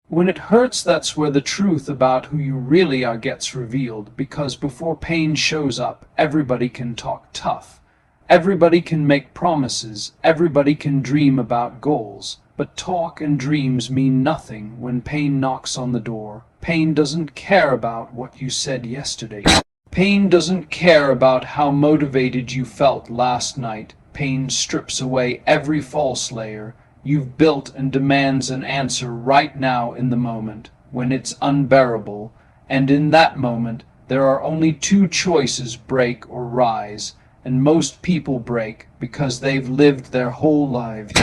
When it hurts, that's where the truth about who you really are gets revealed, because before pain shows up, everybody can talk tough. Everybody can make promises, everybody can dream about goals, but talk and dreams mean nothing when pain knocks on the door. Pain doesn't care about what you said yesterday. Pain doesn't care about how motivated you felt last night. Pain strips away every false layer you've built and demands an answer right now in the moment, when it's unbearable, and in that moment there are only two choices: break or rise, and most people break because they've lived their whole lives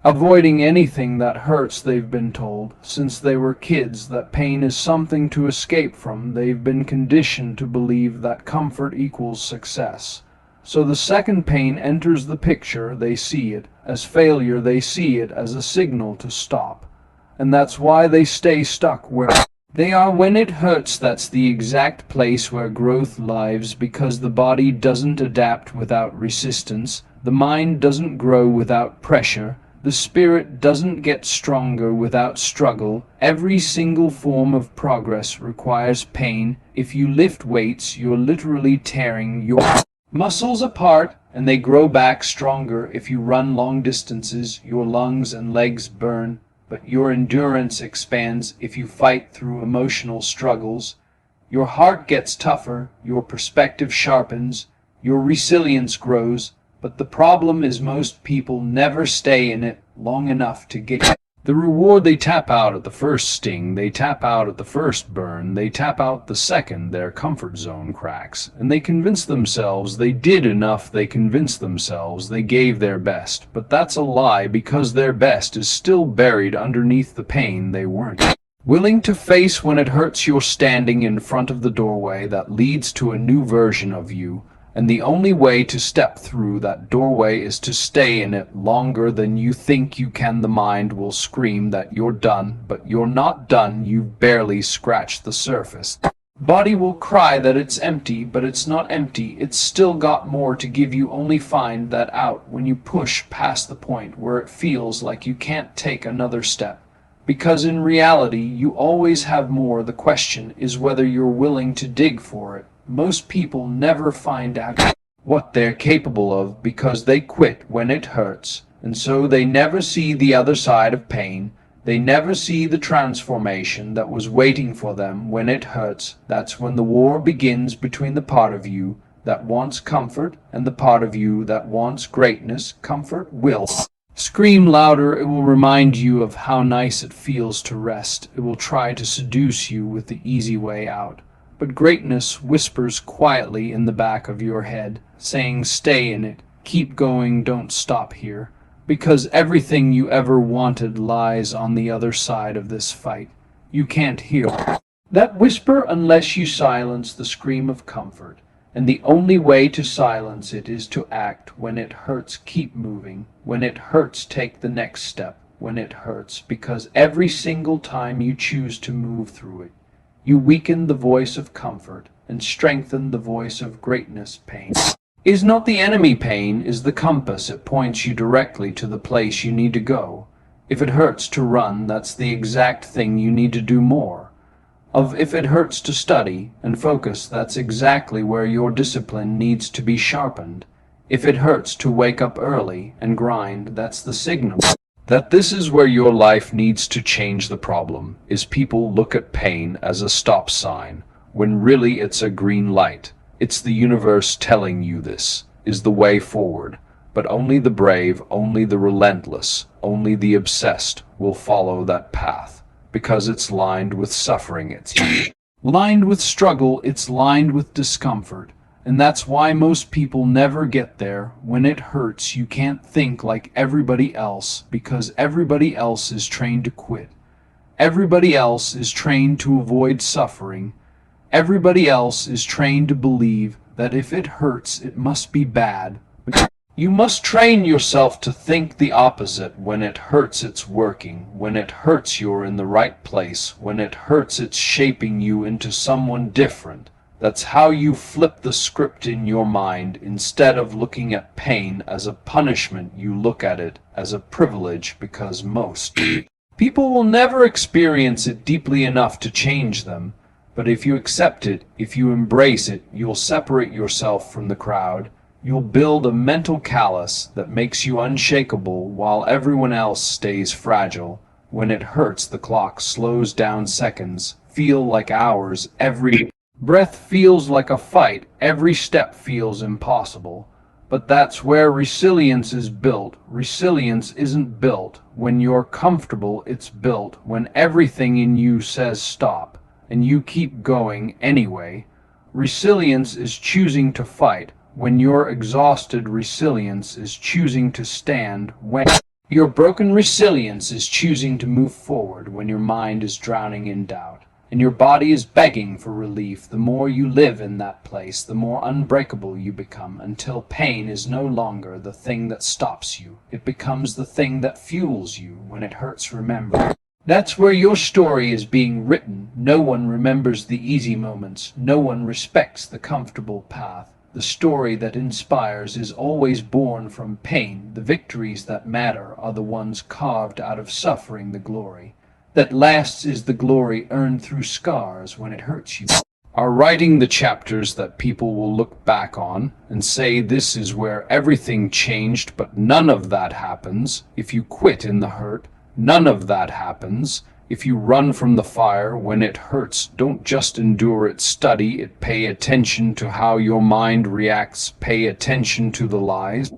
avoiding anything that hurts. They've been told since they were kids that pain is something to escape from. They've been conditioned to believe that comfort equals success. So the second pain enters the picture, they see it as failure, they see it as a signal to stop. And that's why they stay stuck where they are when it hurts. That's the exact place where growth lives, because the body doesn't adapt without resistance, the mind doesn't grow without pressure, the spirit doesn't get stronger without struggle. Every single form of progress requires pain. If you lift weights, you're literally tearing your muscles apart, and they grow back stronger. If you run long distances, your lungs and legs burn, but your endurance expands. If you fight through emotional struggles, your heart gets tougher, your perspective sharpens, your resilience grows. But the problem is most people never stay in it long enough to get the reward. They tap out at the first sting, they tap out at the first burn, they tap out the second their comfort zone cracks, and they convince themselves they did enough, they convince themselves they gave their best. But that's a lie, because their best is still buried underneath the pain they weren't willing to face. When it hurts, you're standing in front of the doorway that leads to a new version of you. And the only way to step through that doorway is to stay in it longer than you think you can. The mind will scream that you're done, but you're not done. You've barely scratched the surface. Body will cry that it's empty, but it's not empty. It's still got more to give you. Only find that out when you push past the point where it feels like you can't take another step. Because in reality, you always have more. The question is whether you're willing to dig for it. Most people never find out what they're capable of because they quit when it hurts, and so they never see the other side of pain. They never see the transformation that was waiting for them when it hurts. That's when the war begins between the part of you that wants comfort and the part of you that wants greatness. Comfort will scream louder. It will remind you of how nice it feels to rest. It will try to seduce you with the easy way out. But greatness whispers quietly in the back of your head, saying, stay in it, keep going, don't stop here, because everything you ever wanted lies on the other side of this fight. You can't hear that whisper unless you silence the scream of comfort, and the only way to silence it is to act. When it hurts, keep moving. When it hurts, take the next step. When it hurts, because every single time you choose to move through it, you weaken the voice of comfort and strengthen the voice of greatness. Pain is not the enemy. Pain is the compass. It points you directly to the place you need to go. If it hurts to run, that's the exact thing you need to do more of. If it hurts to study and focus, that's exactly where your discipline needs to be sharpened. If it hurts to wake up early and grind, that's the signal that this is where your life needs to change. The problem is people look at pain as a stop sign, when really it's a green light. It's the universe telling you this is the way forward. But only the brave, only the relentless, only the obsessed will follow that path, because it's lined with suffering, it's lined with struggle, it's lined with discomfort. And that's why most people never get there. When it hurts, you can't think like everybody else, because everybody else is trained to quit. Everybody else is trained to avoid suffering. Everybody else is trained to believe that if it hurts, it must be bad. You must train yourself to think the opposite. When it hurts, it's working. When it hurts, you're in the right place. When it hurts, it's shaping you into someone different. That's how you flip the script in your mind. Instead of looking at pain as a punishment, you look at it as a privilege, because most People will never experience it deeply enough to change them, but if you accept it, if you embrace it, you'll separate yourself from the crowd. You'll build a mental callus that makes you unshakable while everyone else stays fragile. When it hurts, the clock slows down seconds, feel like hours, every breath feels like a fight, every step feels impossible. But that's where resilience is built. Resilience isn't built when you're comfortable, it's built when everything in you says stop, and you keep going anyway. Resilience is choosing to fight. When you're exhausted, resilience is choosing to stand. When your broken, resilience is choosing to move forward when your mind is drowning in doubt and your body is begging for relief. The more you live in that place, the more unbreakable you become, until pain is no longer the thing that stops you. It becomes the thing that fuels you. When it hurts, remember. That's where your story is being written. No one remembers the easy moments. No one respects the comfortable path. The story that inspires is always born from pain. The victories that matter are the ones carved out of suffering. The glory that lasts is the glory earned through scars. When it hurts, you are writing the chapters that people will look back on and say this is where everything changed. But none of that happens if you quit in the hurt. None of that happens if you run from the fire. When it hurts, don't just endure it, study it, pay attention to how your mind reacts, pay attention to the lies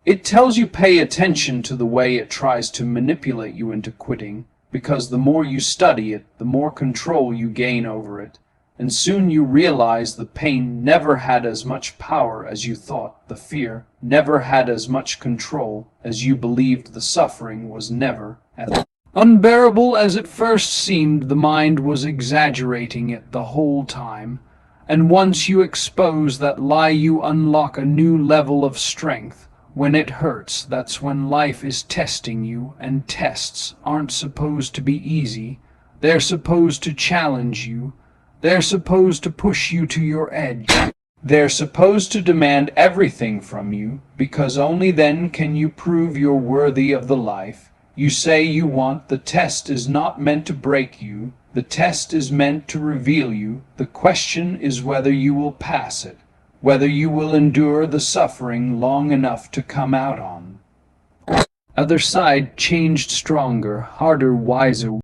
it tells you, pay attention to the way it tries to manipulate you into quitting, because the more you study it, the more control you gain over it, and soon you realize the pain never had as much power as you thought, the fear never had as much control as you believed, the suffering was never as unbearable as it first seemed. The mind was exaggerating it the whole time, and once you expose that lie, you unlock a new level of strength. When it hurts, that's when life is testing you, and tests aren't supposed to be easy. They're supposed to challenge you. They're supposed to push you to your edge. They're supposed to demand everything from you, because only then can you prove you're worthy of the life you say you want. The test is not meant to break you. The test is meant to reveal you. The question is whether you will pass it, whether you will endure the suffering long enough to come out on other side changed, stronger, harder, wiser.